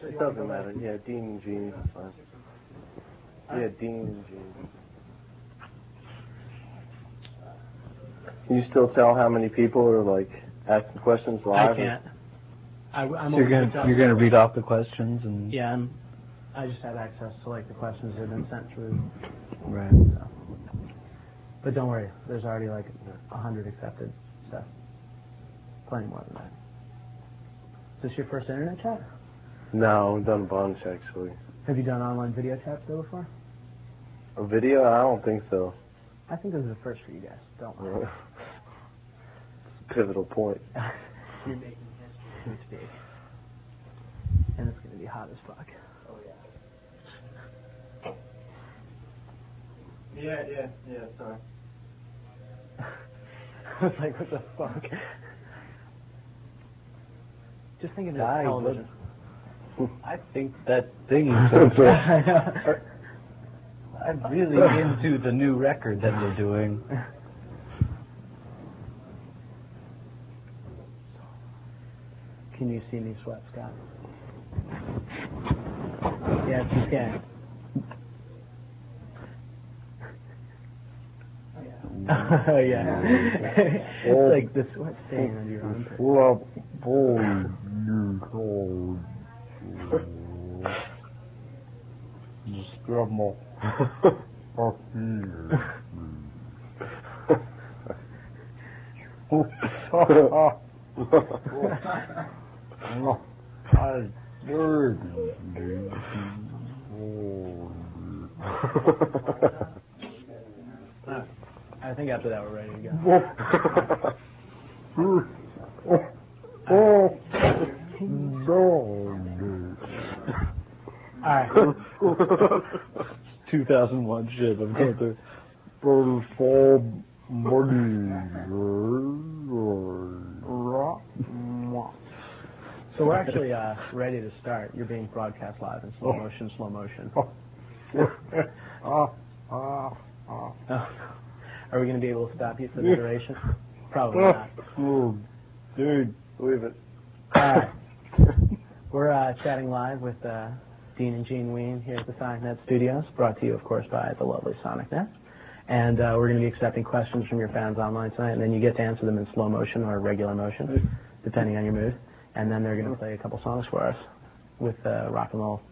It doesn't matter. Yeah, Dean and Gene is fine. Yeah, Dean and Gene. Can you still tell how many people are like asking questions live? I can't. So you're gonna read off the questions and yeah, I just have access to like the questions that have been sent through. right. So. But don't worry, there's already like 100 accepted stuff. Plenty more than that. Is this your first internet chat? No, I've done a bunch actually. Have you done online video chats though before? A video? I don't think so. I think this is a first for you guys. Don't worry. It's a pivotal point. You're making history. It's big. And it's going to be hot as fuck. Oh, yeah. Yeah, sorry. I was like, what the fuck? Just thinking of television. I think that thing is I'm really into the new record that they're doing. Can you see me sweat, Scott? Yes, you can. Oh, yeah. It's like the sweat stain on your armpit. I think after that we're ready to go. Alright. 2001 shit. I'm going through. So we're actually ready to start. You're being broadcast live in slow motion. Are we going to be able to stop you for the duration? Probably not. Dude, believe it. We're chatting live with Dean and Gene Ween here at the SonicNet studios, brought to you, of course, by the lovely SonicNet. And we're going to be accepting questions from your fans online tonight, and then you get to answer them in slow motion or regular motion, depending on your mood. And then they're going to play a couple songs for us with the rock and roll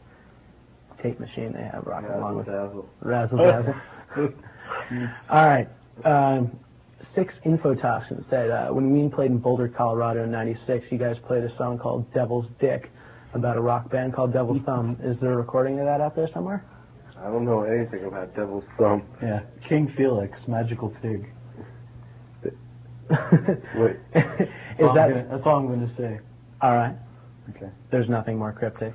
tape machine they have rocking along with Razzle Dazzle. All right. 6 Infotoxins said, when Ween played in Boulder, Colorado in '96, you guys played a song called Devil's Dick about a rock band called Devil's Thumb. Is there a recording of that out there somewhere? I don't know anything about Devil's Thumb. Yeah. King Felix, Magical Pig. Wait. That's all I'm going to say. All right. Okay. There's nothing more cryptic.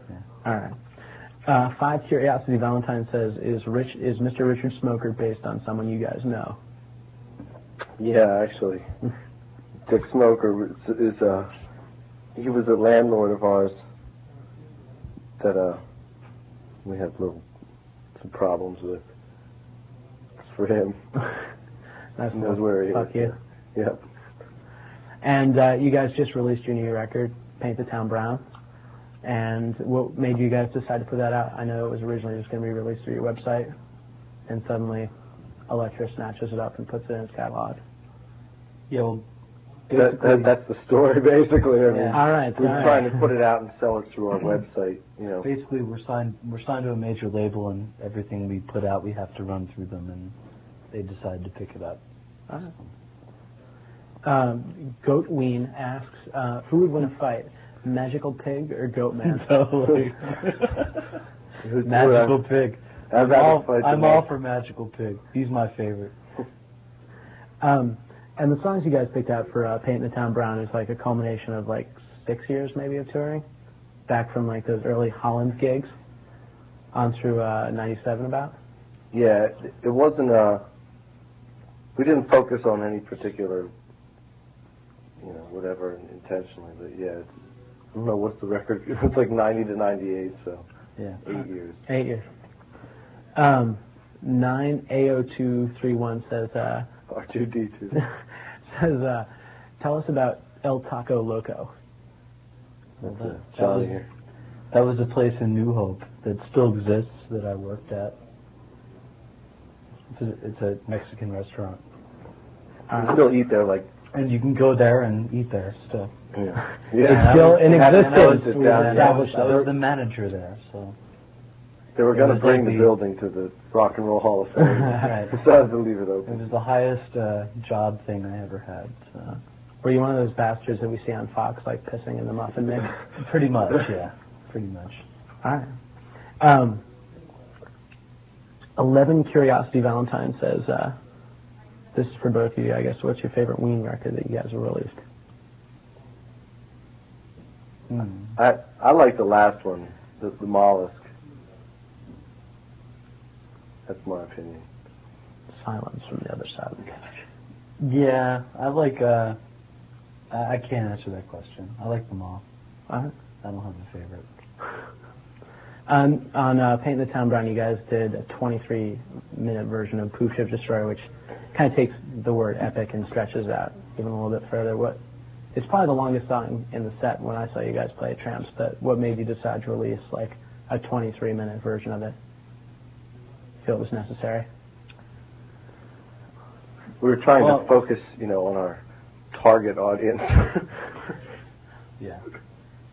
Yeah. All right. 5 Curiosity Valentine says, is Mr. Richard Smoker based on someone you guys know? Yeah, actually. Dick Smoker is he was a landlord of ours that we had some problems with. It's for him. That's he knows where he is. Fuck you. Yeah. And you guys just released your new record, Paint the Town Brown. And what made you guys decide to put that out? I know it was originally just going to be released through your website, and suddenly Elektra snatches it up and puts it in its catalog. Yeah, well, that's the story, basically. I mean, all right. We're trying to put it out and sell it through our website. You know. Basically, we're signed to a major label, and everything we put out, we have to run through them, and they decided to pick it up. All right. Goat Ween asks, who would win a fight, Magical Pig or Goat Man? Totally. Magical Pig. I'm all for Magical Pig. He's my favorite. And the songs you guys picked out for Paint the Town Brown is like a culmination of like 6 years maybe of touring, back from like those early Holland gigs on through '97 about. Yeah, it wasn't. We didn't focus on any particular, whatever intentionally. But yeah, I don't know what's the record. It's like 90 to 98, so yeah, 8 years. 8 years. 9AO231 says. R2D2 says, tell us about El Taco Loco. That's Johnny here. That was a place in New Hope that still exists that I worked at. It's a Mexican restaurant. You still eat there, like... And you can go there and eat there still. Yeah. It's still in existence. I was the manager there, so... They were going to bring like the building to the Rock and Roll Hall of Fame. Right. Decided to leave it open. It was the highest job thing I ever had. So. Were you one of those bastards that we see on Fox, like pissing in the muffin mix? Pretty much, yeah. Pretty much. All right. 11 Curiosity Valentine says, this is for both of you, I guess. What's your favorite Ween record that you guys have released? I like the last one, the Mollusk. That's my opinion. Silence from the other side of the couch. Yeah, I like, I can't answer that question. I like them all. All right. I don't have a favorite. On Paint the Town Brown, you guys did a 23-minute version of Poof Ship Destroyer, which kind of takes the word epic and stretches out even a little bit further. It's probably the longest song in the set when I saw you guys play at Tramps, but what made you decide to release like a 23-minute version of it? Feel it was necessary? We were trying to focus, on our target audience. Yeah.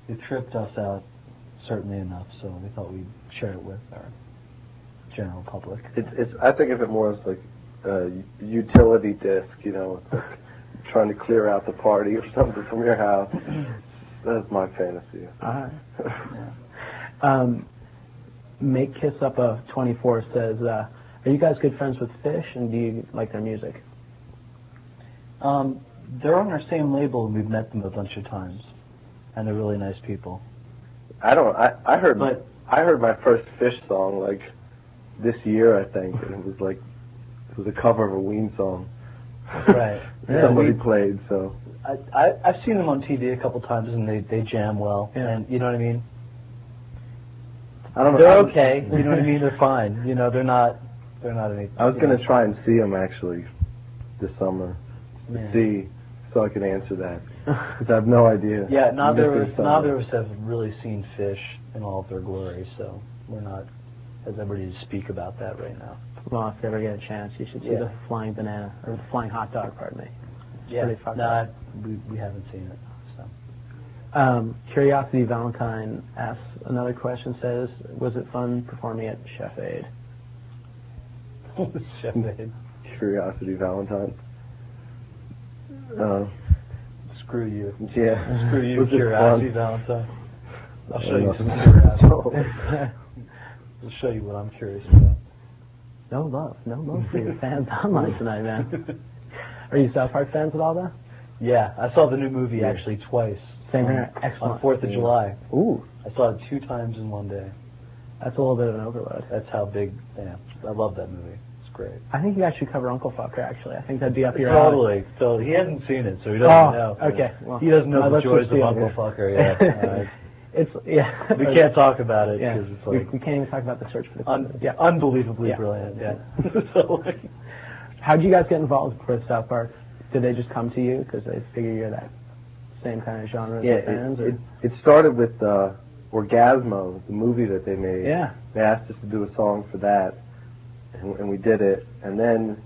It tripped us out, certainly enough, so we thought we'd share it with our general public. I think of it more as like a utility disc, it's like trying to clear out the party or something from your house. That's my fantasy. All right. Make Kiss Up a 24 says, are you guys good friends with Fish, and do you like their music? They're on our same label, and we've met them a bunch of times, and they're really nice people. I heard my first Fish song like this year, I think, and it was a cover of a Ween song. Right. Somebody played, so. I've seen them on TV a couple times, and they jam well, and you know what I mean? I don't know. They're okay. You know what I mean? They're fine. They're not anything. I was going to try and see them actually this summer to see, so I could answer that, because I have no idea. Yeah, neither of us have really seen Fish in all of their glory, so we're not at liberty to speak about that right now. Well, if you ever get a chance, you should see the Flying Banana, or the Flying Hot Dog, pardon me. Yeah, we haven't seen it. So. Curiosity Valentine asks another question, says, was it fun performing at Chef Aid? Chef Aid. Curiosity Valentine. Screw you. Yeah. Screw you, Curiosity Valentine. I'll show you some curiosity. I'll show you what I'm curious about. No love for your fans online tonight, man. Are you South Park fans at all, though? Yeah, I saw the new movie actually twice. Same here. Excellent. On 4th of July. Ooh. I saw it 2 times in one day. That's a little bit of an overload. That's how big, I love that movie. It's great. I think you guys should cover Uncle Fucker, actually. I think that'd be up your alley. Totally. He hasn't seen it, so he doesn't know. Okay. Well, he doesn't know the joys of Uncle Fucker yet. We can't talk about it because it's like... We can't even talk about the search for the unbelievably brilliant, So, how'd you guys get involved with South Park? Did they just come to you because they figure you're that same kind of genre as fans? It started with Orgasmo, the movie that they made. Yeah. They asked us to do a song for that, and we did it. And then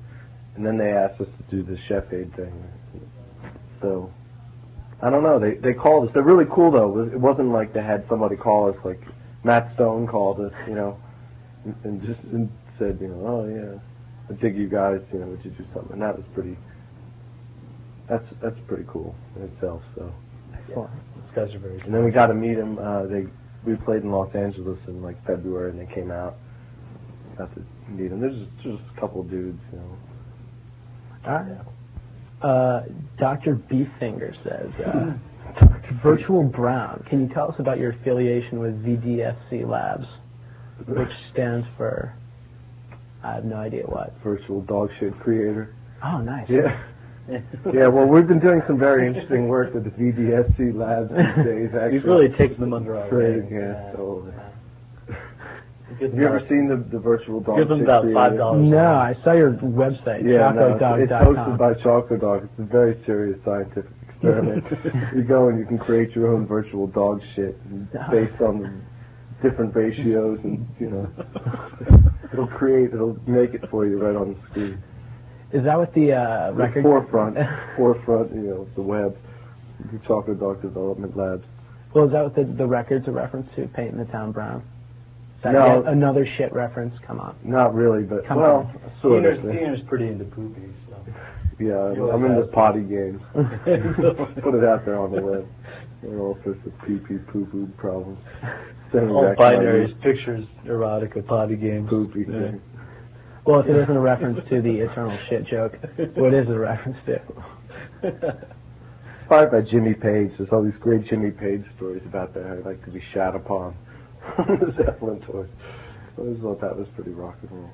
they asked us to do the Chef Aid thing. So, I don't know. They called us. They're really cool, though. It wasn't like they had somebody call us, like Matt Stone called us, and said, oh, yeah, I dig you guys, would you do something? And that was pretty... That's pretty cool in itself. So, excellent. These guys are very. And then we got to meet them. We played in Los Angeles in like February, and they came out. Got to meet them. There's just a couple of dudes, All right. Dr. Beeffinger says, Virtual Brown. Can you tell us about your affiliation with VDSC Labs, which stands for? I have no idea what. Virtual Dog Shit Creator. Oh, nice. Yeah. Yeah, well, we've been doing some very interesting work with the VDSC Labs these days, actually. You've really taken them under our wing. So. Have you ever seen the virtual dog? Give them about $5. No, I saw your website, chocodog.com. It's hosted by Chocodog. It's a very serious scientific experiment. You go and you can create your own virtual dog shit based on different ratios, and it'll make it for you right on the screen. Is that what the record? Forefront, the web. The Chocolate Dog Development Labs. Well, is that what the record's a reference to? Painting the Town Brown? Is that No. yet another shit reference? Come on. Not really, but sort of. Deaner's pretty into poopy, so. Yeah, I'm into potty games. Put it out there on the web. There are all sorts of pee-pee, poo-poo problems. All binaries, pictures, erotica, potty games. Poopy Yeah. thing. Well, if it isn't a reference to the eternal shit joke, what is it a reference to? Inspired by Jimmy Page. There's all these great Jimmy Page stories about that. I'd like to be shat upon. The Zeppelin toys. I always thought that was pretty rock and roll.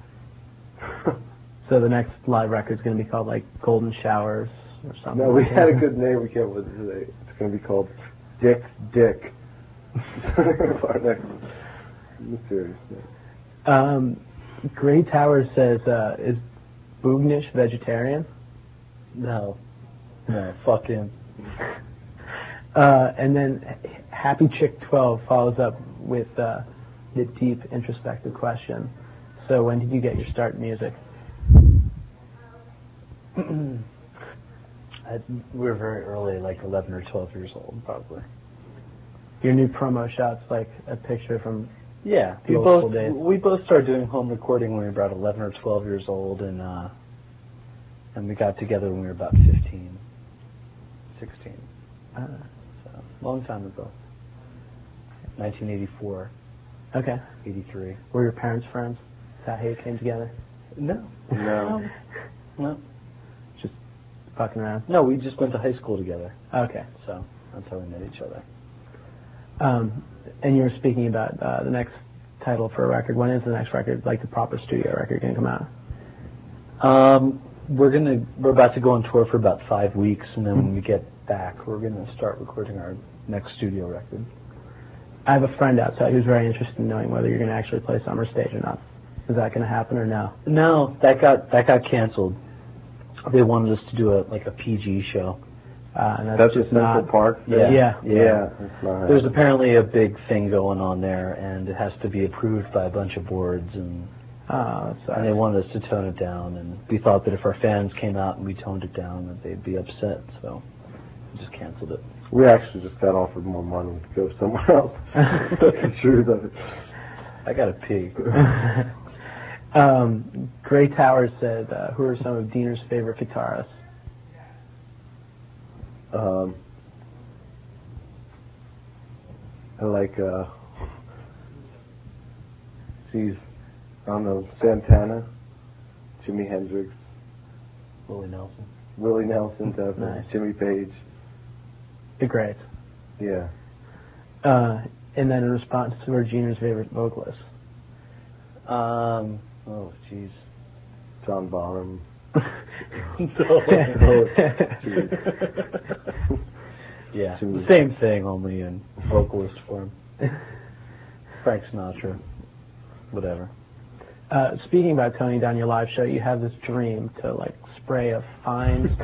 So the next live record's going to be called like Golden Showers or something. No, we had a good name. We came up with it today. It's going to be called Dick. Our next serious name. Gray Towers says, is Boognish vegetarian? No, fuck him. And then Happy Chick 12 follows up with the deep introspective question. So when did you get your start in music? We were very early, like 11 or 12 years old, probably. Your new promo shot's like a picture from Yeah, the old school days. we both started doing home recording when we were about 11 or 12 years old, and we got together when we were about 15, 16. So, long time ago. 1984, Okay. 83. Were your parents friends? Is that how you came together? No. No. Just fucking around? No, we just went to high school together, Okay. so that's how we met each other. And you were speaking about the next title for a record. When is the next record, like the proper studio record, going to come out? We're about to go on tour for about 5 weeks, and then when we get back, we're gonna start recording our next studio record. I have a friend outside who's very interested in knowing whether you're going to actually play summer stage or not. Is that going to happen or no? No, that got canceled. They wanted us to do a PG show. And That's just at Central not. Park? Yeah. That's not There's apparently a big thing going on there, and it has to be approved by a bunch of boards, and they wanted us to tone it down, and we thought that if our fans came out and we toned it down, that they'd be upset, so we just canceled it. We actually just got offered more money to go somewhere else. That's the truth of it. I gotta pee. Gray Towers said, who are some of Diener's favorite guitarists? I like, Santana, Jimi Hendrix, Willie Nelson. Willie Nelson, definitely, Nice. Jimmy Page. The greats. Yeah. And then in response to her, Diener's favorite vocalist. Oh, jeez. John Bonham. Yeah, Jimmy. the same thing, only in vocalist form. Frank Sinatra. Whatever. Speaking about toning down your live show, you have this dream to like spray a fine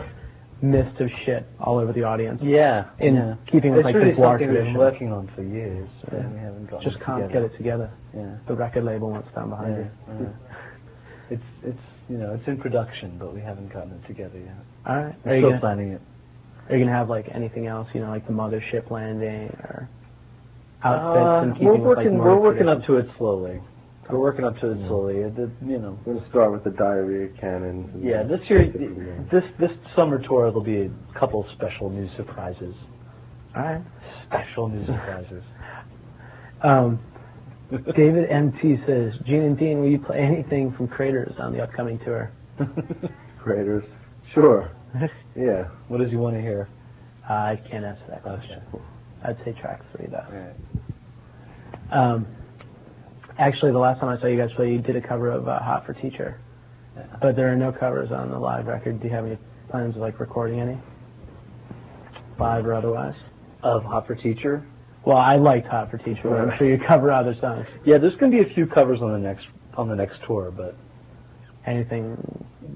mist of shit all over the audience. Yeah. In keeping with it's like really the Bois something we've tradition. been working on for years, but we haven't gotten Just it can't together. get it together. Yeah. The record label won't stand behind you. It's in production, but we haven't gotten it together yet. All right. We're still planning it. Are you gonna have like anything else? You know, like the mothership landing or outfits and keeping with like more we're working tradition? up to it slowly. We're working up to it slowly. We're going to start with the diarrhea cannons. And Yeah, this year, this summer tour, there'll be a couple special new surprises. All right. Special new surprises. David MT says, Gene and Dean, will you play anything from Craters on the upcoming tour? Craters. Sure. Yeah. What does he want to hear? I can't answer that question. Okay. I'd say track 3, though. All right. Actually, the last time I saw you guys play, you did a cover of Hot for Teacher. Yeah. But there are no covers on the live record. Do you have any plans of like recording any? Live or otherwise? Of Hot for Teacher? Well, I liked Hot for Teacher, but I'm sure you cover other songs. Yeah, there's going to be a few covers on the next tour, but Anything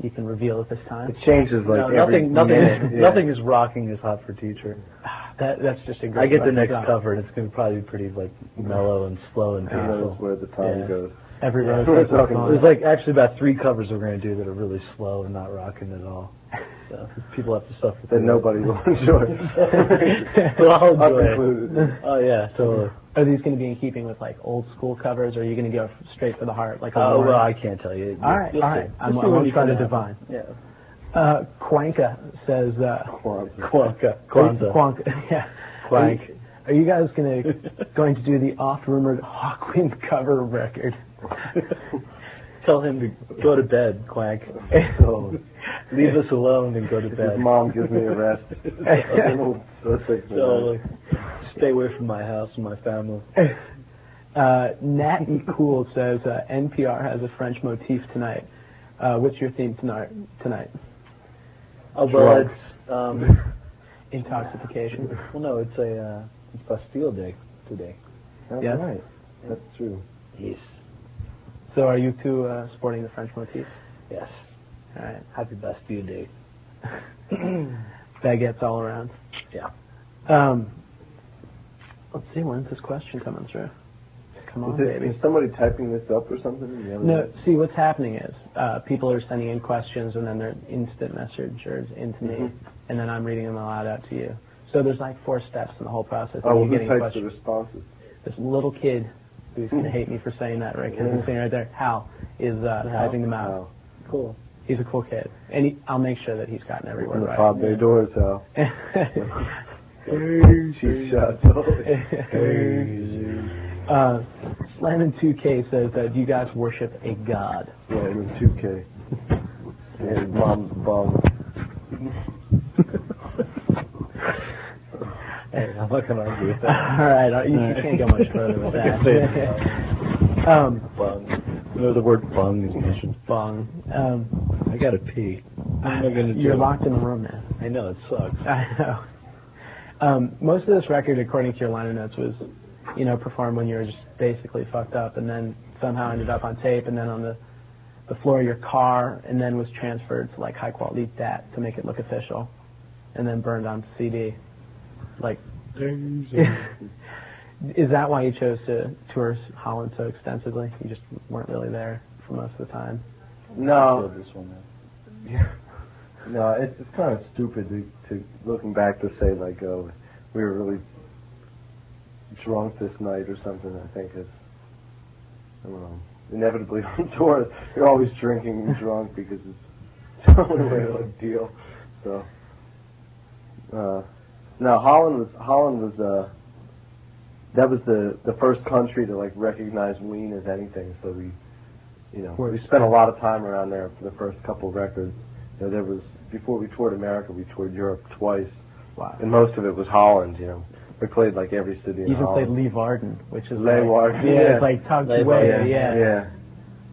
you can reveal at this time? It changes like no, every nothing minute. Yeah. nothing is rocking as Hot for Teacher. That's just a great I get the record next cover, and it's going to probably be pretty like mellow and slow and Who knows peaceful. where the time goes. Every rose There's There's like actually about 3 covers we're going to do that are really slow and not rocking at all. So people have to suffer. That nobody will enjoy. But I'll enjoy it. included. Oh yeah, totally. Are these going to be in keeping with like old school covers, or are you going to go straight for the heart? Like Oh well, I can't tell you. all right. I'm trying to divine. Yeah. Quanka says. Kwanka. Quanka. Yeah. Quank. Are you guys going to do the oft-rumored Hawkwind cover record? Tell him to go to bed, Quank. So, leave us alone and go to bed. His mom gives me a rest. So, stay away from my house and my family. Nat E. Cool says NPR has a French motif tonight. What's your theme tonight? Oh, well, it's intoxication. Well, no, it's a Bastille Day today. That's Yes. right. That's true. Yes. So are you two sporting the French motif? Yes. All right. Happy Bastille Day. Baguettes all around. Yeah. Let's see, when's this question coming through? Come on, Is baby. somebody typing this up or something? No, see, what's happening is people are sending in questions, and then they're instant messengers into me, and then I'm reading them aloud out to you. So there's like 4 steps in the whole process. Oh, you who getting types the questions. responses? This little kid who's going to hate me for saying that, right? Because he's saying right there, Hal is typing them out. Wow. Cool. He's a cool kid, and I'll make sure that he's gotten every word The right. Bob Bay doors, Hal. Cheap shots. Slammin' 2K says that you guys worship a god. Yeah, it was 2K. Yeah, his mom's bum. Hey, I'm not going to argue with that. All right, you can't go much further with that. Bung. You know, the word bung is mentioned. Bung. I got to pee. What am I going to do? You're locked in the room, man. I know, it sucks. I know. Most of this record, according to your liner notes, was, performed when you were just basically fucked up, and then somehow ended up on tape, and then on the floor of your car, and then was transferred to like high quality DAT to make it look official, and then burned on CD. Like, is that why you chose to tour Holland so extensively? You just weren't really there for most of the time. No. This one, No, it's kind of stupid to looking back to say like, oh, we were really drunk this night or something. I think is, I don't know. Inevitably on tour, you're always drinking and drunk because it's the only way to deal. So, no, Holland was that was the first country to like recognize Ween as anything. So we spent a lot of time around there for the first couple records. There was, before we toured America, we toured Europe twice. Wow. And most of it was Holland, We played like every city in you even Holland. played Leeuwarden, which is Leeuwarden, yeah, it's like tucked away, yeah.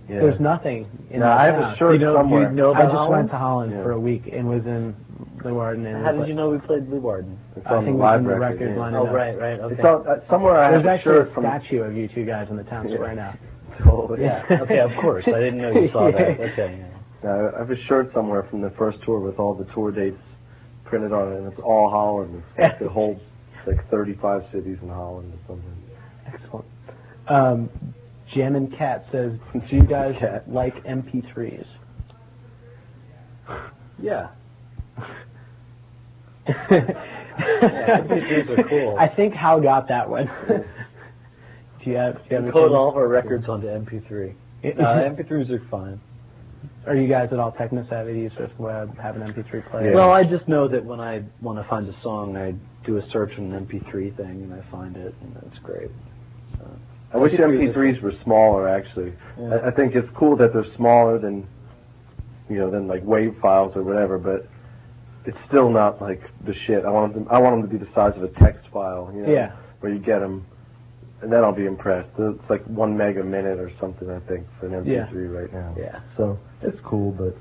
There's nothing in No, that I have town. a shirt somewhere. I just went to Holland for a week and was in Leeuwarden. And How did you know we played Leeuwarden? It's I on think the it was live in the record. record line. Oh, right, okay. It's on, somewhere I There's have a actually shirt a from... statue of you two guys in the town square now. Totally. Yeah, okay, of course. I didn't know you saw that. Okay, yeah. I have a shirt somewhere from the first tour with all the tour dates printed on it, and it's all Holland. It's like it holds like 35 cities in Holland or something. Excellent. Jammin' Cat says, do you guys like MP3s? Yeah. MP3s are cool. I think Hal got that one. Do you have code all of our records onto MP3. MP3s are fine. Are you guys at all techno-savvy? Do you surf the web, have an MP3 player? Yeah. Well, I just know that when I want to find a song, I do a search on an MP3 thing, and I find it, and that's great. So, I wish MP3s were smaller, actually. Yeah. I think it's cool that they're smaller than like WAV files or whatever, but it's still not like the shit. I want them to be the size of a text file, where you get them, and then I'll be impressed. It's like 1 meg a minute or something, I think, for an MP3 right now. Yeah. So it's cool, but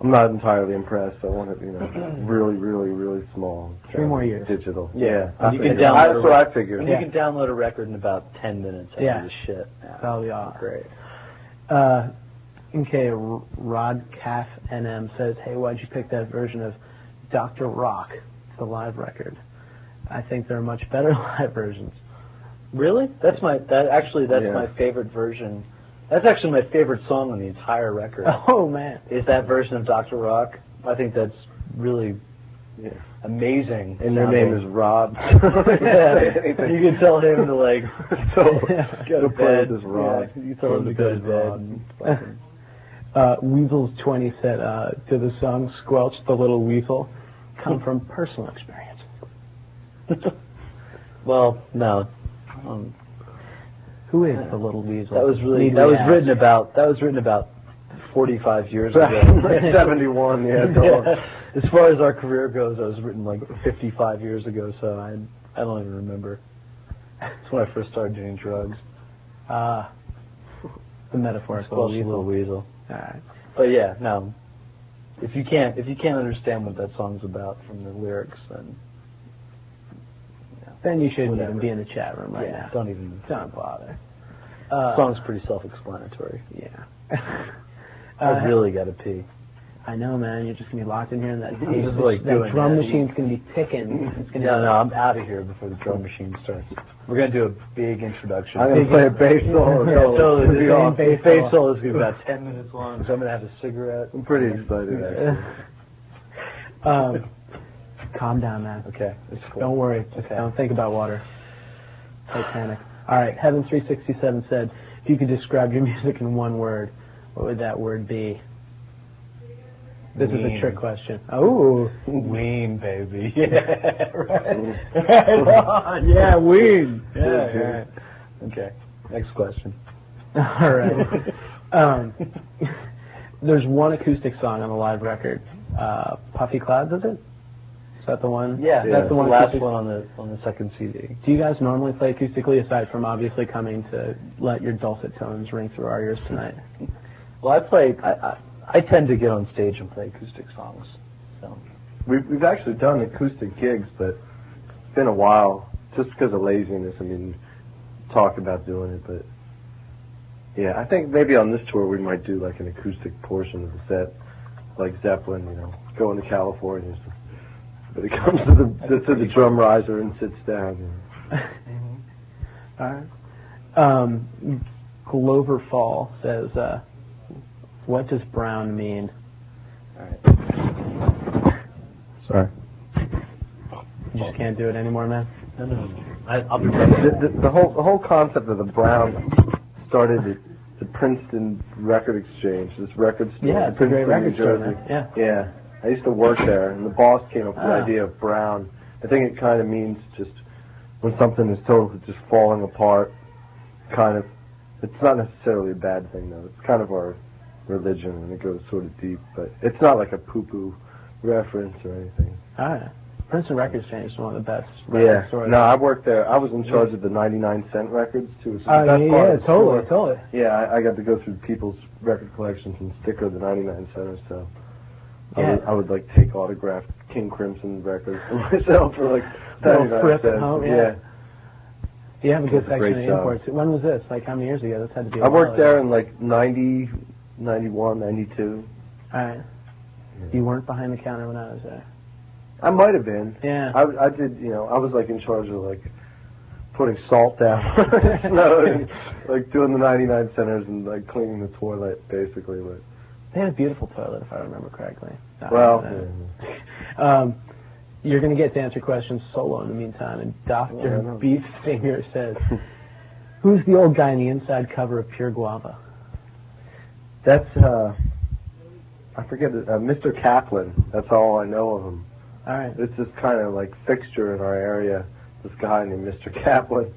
I'm not entirely impressed. I want it, really, really, really small. 3 more years. Digital. Yeah. I You can figured. download That's what I figured. You can download a record in about 10 minutes after the shit. Yeah. That'll be awesome. Great. Okay, Rod Calf NM says, hey, why'd you pick that version of Dr. Rock the live record. I think there are much better live versions. Really? That's my favorite version. That's actually my favorite song on the entire record. Oh man, is that version of Dr. Rock? I think that's really amazing. And your name is Rob. You can tell him to like go to bed. This Rob. Yeah, you tell him to go to bed. Weasels20 said, "Did the song Squelch the Little Weasel come from personal experience?" Well, no. Who is the little weasel? That was written about 45 years ago. 71, yeah. As far as our career goes, I was written like 55 years ago, so I don't even remember. That's when I first started doing drugs. The metaphorical little weasel. All right. But yeah, no. If you can't understand what that song's about from the lyrics, then you shouldn't even be in the chat room right now. Don't bother. The song's pretty self-explanatory. Yeah. I really got to pee. I know, man. You're just gonna be locked in here, and that drum machine's gonna be ticking. It's gonna I'm out of here before the drum machine starts. We're gonna do a big introduction. I'm gonna play a bass solo. The bass solo is gonna be about 10 minutes long, so I'm gonna have a cigarette. I'm pretty excited, actually. Calm down, man. Okay, it's cool. Don't worry. Just don't think about water. Titanic. All right. Heaven367 said, if you could describe your music in one word, what would that word be? This is a trick question. Oh, Ween, baby. Yeah, right. Right on. Yeah, Ween. Yeah. Okay. Next question. All right. There's one acoustic song on the live record. Puffy Clouds, is it? Is that the one? Yeah, that's the one. Last one on the second CD. Do you guys normally play acoustically, aside from obviously coming to let your dulcet tones ring through our ears tonight? Well, I tend to get on stage and play acoustic songs. So we've actually done acoustic gigs, but it's been a while, just because of laziness. I mean, talk about doing it, but yeah, I think maybe on this tour we might do like an acoustic portion of the set, like Zeppelin, going to California. But it comes to the drum riser and sits down. All right. Glover Fall says, what does brown mean? All right. Sorry. You just can't do it anymore, man? No. I'll be ready. The whole concept of the brown started at the Princeton Record Exchange, this record store. Yeah, it's a great record store, man. Yeah. I used to work there, and the boss came up with the idea of brown. I think it kind of means just when something is totally just falling apart, kind of. It's not necessarily a bad thing, though. It's kind of our religion, and it goes sort of deep, but it's not like a poo-poo reference or anything. Princeton Record Exchange is one of the best record stores. No, I worked there. I was in charge of the 99-cent records, too. So Totally. Yeah, I got to go through people's record collections and sticker the 99-centers, so I would like take autographed King Crimson records for myself for like 99 cents. Home, yeah. You have a good section of imports. When was this? Like how many years ago? This had to be. I worked there in like 90, 91, 92. All right. You weren't behind the counter when I was there. I might have been. Yeah. I did. I was like in charge of like putting salt down, and, like doing the 99 centers and like cleaning the toilet, basically. But they had a beautiful toilet, if I remember correctly. You're going to get to answer questions solo in the meantime. And Dr. Beeffinger says, who's the old guy in the inside cover of Pure Guava? That's, I forget it, Mr. Kaplan. That's all I know of him. All right. It's this kind of like fixture in our area, this guy named Mr. Kaplan.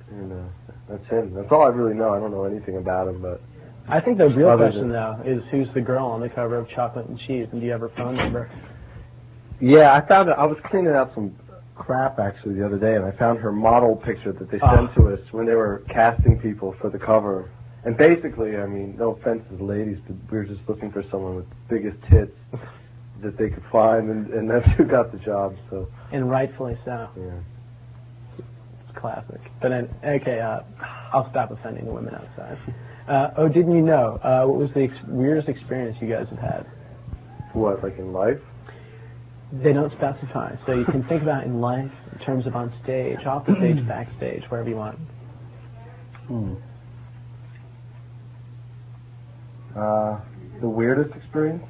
And that's him. That's all I really know. I don't know anything about him, but... I think the real question, though, is who's the girl on the cover of Chocolate and Cheese, and do you have her phone number? Yeah, I found it. I was cleaning out some crap, actually, the other day, and I found her model picture that they sent to us when they were casting people for the cover. And basically, I mean, no offense to the ladies, but we were just looking for someone with the biggest tits that they could find, and that's who got the job, so... And rightfully so. Yeah. It's classic. But then, okay, I'll stop offending the women outside. Didn't you know? What was the weirdest experience you guys have had? What, like in life? They don't specify, so you can think about in life in terms of on stage, off the stage, backstage, wherever you want. The weirdest experience?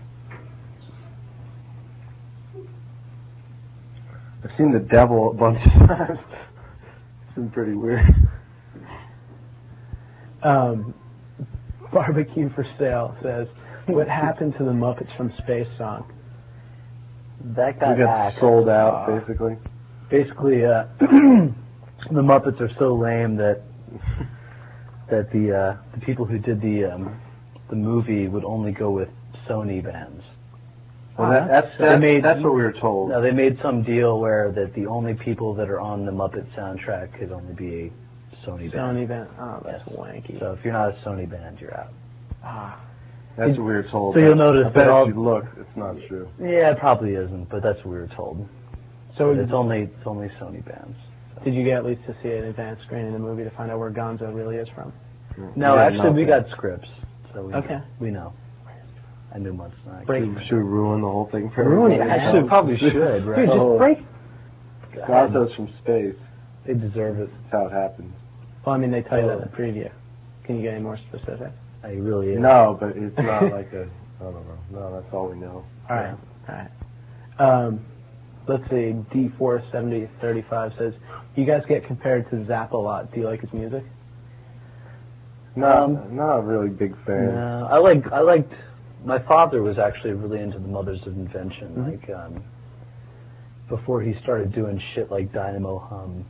I've seen the devil a bunch of times. It's been pretty weird. Barbecue for Sale says, what happened to the Muppets from Space song? That got sold out, basically. Basically, the Muppets are so lame that the people who did the movie would only go with Sony bands. Well, that's what we were told. No, they made some deal where that the only people that are on the Muppet soundtrack could only be a Sony band. Sony band. Oh, that's wanky. So if you're not a Sony band, you're out. That's what we were told. So you'll notice that if you look, it's not true. Yeah, it probably isn't, but that's what we were told. So it's only Sony bands. So. Did you get at least to see an advanced screening of the movie to find out where Gonzo really is from? No, actually, we got scripts, so we know. I knew once. Should we ruin the whole thing for everybody? Ruin it? Actually, probably should, right? Dude, just break. Gonzo's from space. They deserve it. That's how it happens. Well, I mean, they tell you that in the preview. Can you get any more specific? He really is. No, but it's not like a, I don't know. No, that's all we know. All right. Let's see, D47035 says, you guys get compared to Zapp a lot. Do you like his music? No, not a really big fan. No, I liked, my father was actually really into the Mothers of Invention, before he started doing shit like Dynamo Hum.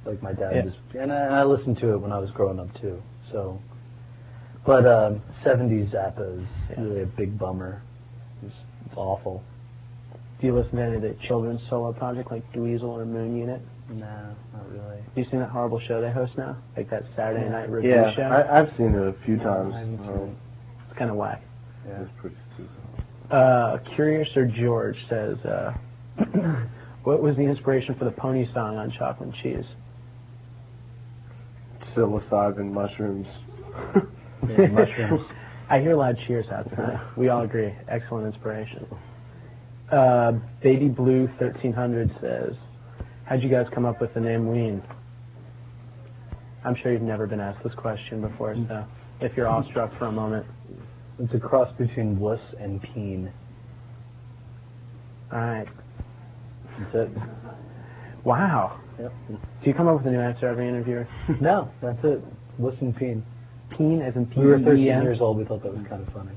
Like my dad was, and I listened to it when I was growing up too, so. But 70s Zappa is really a big bummer. It's awful. Do you listen to any of the children's solo project like Dweezil or Moon Unit? No, not really. Have you seen that horrible show they host now? Like that Saturday night review show? Yeah, I've seen it a few times. It's kind of whack. Yeah, it's pretty stupid. Curious or George says, what was the inspiration for the pony song on Chocolate and Cheese? Psilocybin mushrooms. Mushrooms. I hear loud cheers out there. We all agree. Excellent inspiration. Baby Blue 1300 says, how'd you guys come up with the name Ween? I'm sure you've never been asked this question before, so if you're awestruck for a moment. It's a cross between wuss and peen. All right. That's it. Wow. Yep. Do you come up with a new answer every interview? No, that's it. Wuss and peen. Peen as in P. We were 13 years old. We thought that was kind of funny.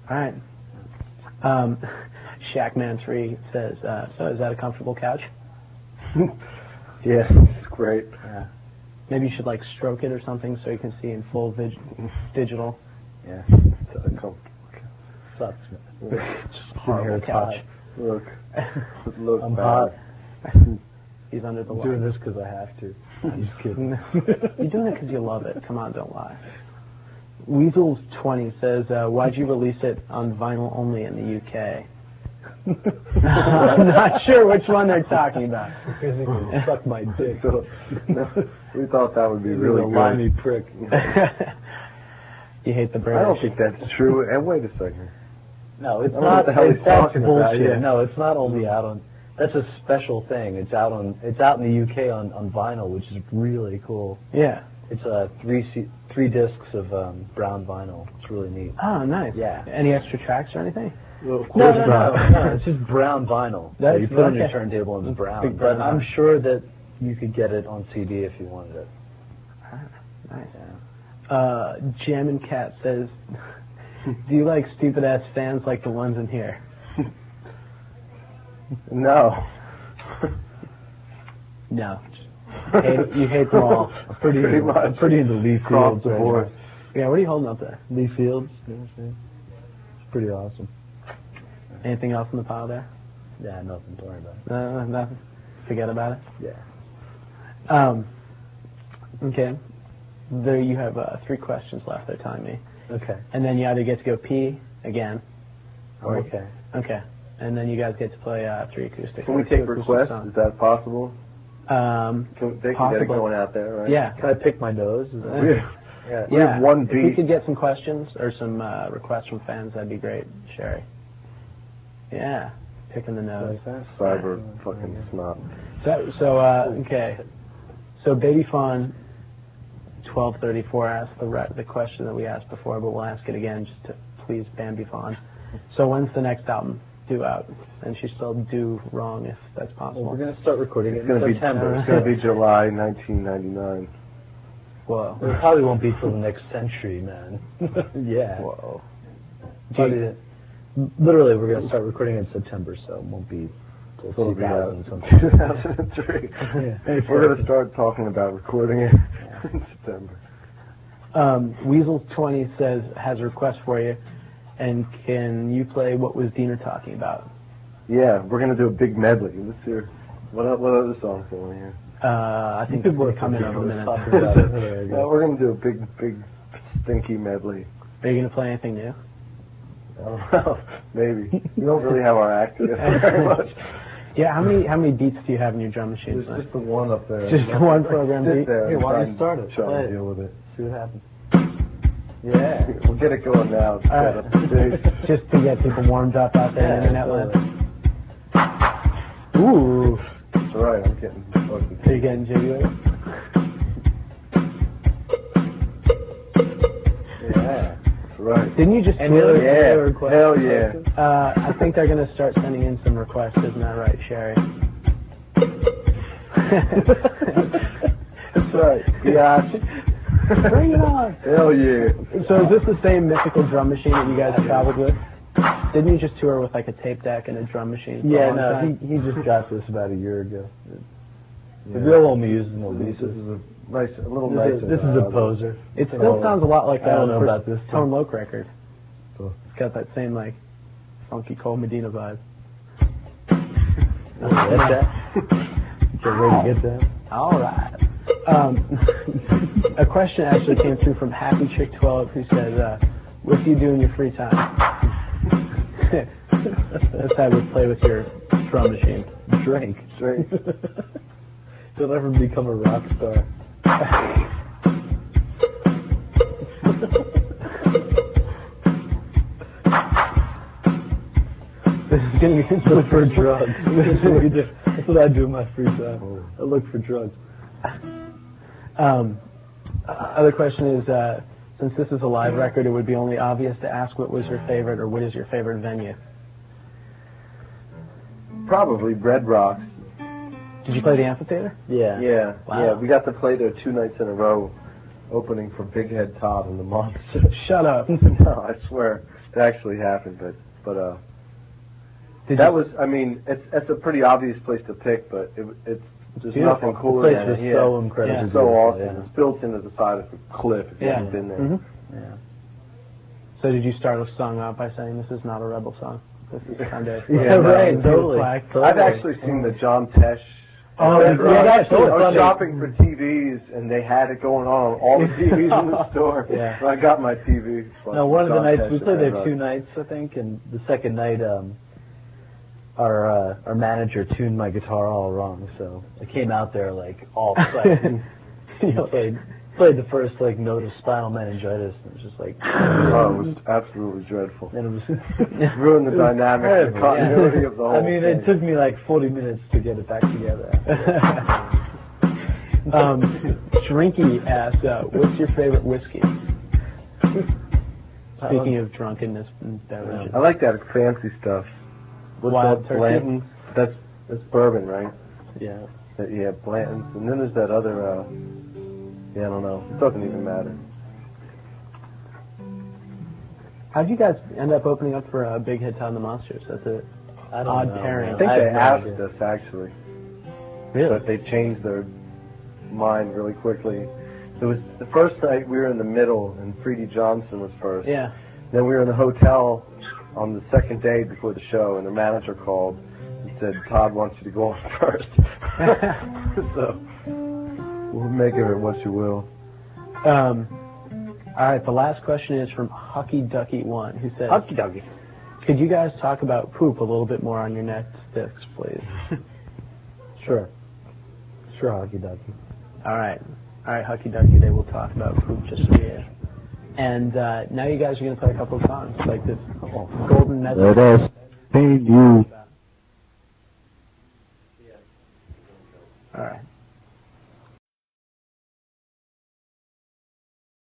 All right. Shackman3 says, so is that a comfortable couch? Yeah, it's great. Yeah. Maybe you should like stroke it or something so you can see in full digital. Yeah. It's a comfortable couch. Sucks, man. Just horrible couch. Look, I'm bad. hot. He's under the I'm doing this because I have to. I'm just kidding. You're doing it because you love it. Come on, don't lie. Weasels20 says, why'd you release it on vinyl only in the UK? I'm not sure which one they're talking about. Because he can suck my dick. We thought that would be really good. Limey prick. You hate the British. I don't think that's true. And wait a second. No, it's I don't not. know what the hell he's talking about, bullshit. yeah. No, it's not only out on. That's a special thing. It's out in the UK on vinyl, which is really cool. Yeah. It's three discs of brown vinyl. It's really neat. Oh, nice. Yeah. Any extra tracks or anything? Well, of No, course not. no. It's just brown vinyl. So you put it on your turntable and it's brown. Big brown. But I'm sure that you could get it on CD if you wanted it. Nice. Yeah. Jammin' Cat says, do you like stupid ass fans like the ones in here? No. No. You hate them all. Pretty much. I'm pretty into Lee Across Fields the right board. now. Yeah, what are you holding up there? Lee Fields. You know what I'm saying? It's pretty awesome. Anything else in the pile there? Yeah, nothing. Don't worry about it. No, nothing. Forget about it. Yeah. Okay. There you have 3 questions left. They're telling me. Okay. And then you either get to go pee again. Or Okay. Okay. And then you guys get to play 3 acoustic. Can we take requests? Is that possible? They They can get it going out there, right? Yeah. Can I pick my nose? Is that Yeah. We have one If we beat. could get some questions or some requests from fans, that'd be great, Sherry. Yeah. picking the nose. Cyber fucking snot. Okay. So Baby Fawn 1234 asked the question that we asked before, but we'll ask it again just to please Bambi Fawn. So when's the next album due out? And she spelled "do" wrong, if that's possible. Well, we're going to start recording it in September. It's going to be July 1999. Whoa. It probably won't be till the next century, man. Yeah. Whoa. Literally, we're going to start recording in September, so it won't be till 2000 something. 2003. We're going to start talking about recording it in September. Weasel20 says, has a request for you, and can you play What Was Diener Talking About? Yeah, we're going to do a big medley. Let's hear. What other songs do we want to hear? I think we're coming in a minute. We're going to do a big, stinky medley. Are you going to play anything new? I don't know. Maybe. We don't really have our act together very much. Yeah, how many beats do you have in your drum machine? There's just the one up there. Just the one program beat? Hey, why don't you start it? Try to deal with it. See what happens. Yeah. We'll get it going now. Just to get people warmed up out there in the internet land. Ooh. That's right, I'm getting fucking... Are you getting jiggy with it? Yeah. That's right. Didn't you just... Hell yeah. I think they're going to start sending in some requests, isn't that right, Sherry? That's right. Yeah. Bring it on. Hell yeah. So is this the same mythical drum machine that you guys traveled with? Didn't you just tour with like a tape deck and a drum machine? Yeah, no, he just got this about a year ago. The real one we use is Mobius. This is a little nicer. This is a poser. It still sounds a lot like that about this Tone Loc record. It's got that same like funky Cole Medina vibe. Get that? Get ready to get that? All right. A question actually came through from Happy Chick 12 who says, "What do you do in your free time?" That's how we play with your drum machine. Drink. You'll never become a rock star. This is going to be look for drugs. That's what I do in my free time. I look for drugs. Other question is, since this is a live record, it would be only obvious to ask what was your favorite or what is your favorite venue? Probably Bread Rocks. Did you play the amphitheater? Yeah. Yeah. Wow. Yeah, we got to play there 2 nights in a row, opening for Big Head Todd and the Monsters. Shut up. No, I swear. It actually happened, but that was, I mean, it's a pretty obvious place to pick, but it's there's nothing cooler than it. The place is so incredible. It's so awesome. Yeah. It's built into the side of a cliff if you haven't been there. Mm-hmm. Yeah. So did you start a song out by saying this is not a rebel song? This is kind of... Totally. I've actually seen the John Tesh... Oh, I was shopping for TVs, and they had it going on all the TVs in the store. Yeah. So I got my TV. No, one of the nights, we played there 2 nights, I think, and the second night, our manager tuned my guitar all wrong, so I came out there, like, all excited. Played the first, like, note of spinal meningitis, and it was just like... Oh, it was absolutely dreadful. And it was... ruined the dynamic, the continuity of the whole I mean, thing. it took me, like, 40 minutes to get it back together. Shrinky asked, what's your favorite whiskey? Speaking of drunkenness and beverages. I like that fancy stuff. Wild Turkey? Blanton's. That's bourbon, right? Yeah. Yeah, Blanton's. And then there's that other, yeah, I don't know. It doesn't even matter. How'd you guys end up opening up for Big Head Todd and the Monsters? That's an odd pairing. I think they asked us, actually. Really? But they changed their mind really quickly. It was the first night we were in the middle, and Freddie Johnson was first. Yeah. Then we were in the hotel on the second day before the show, and the manager called and said, Todd wants you to go on first. So, we'll make of it what you will. All right, the last question is from Hucky Ducky 1, who says, Hucky Ducky. Could you guys talk about poop a little bit more on your next discs, please? Sure, Hucky Ducky. All right, Hucky Ducky, they will talk about poop just for you. And now you guys are going to play a couple of songs, like this Golden Medley. Let us paint you All right.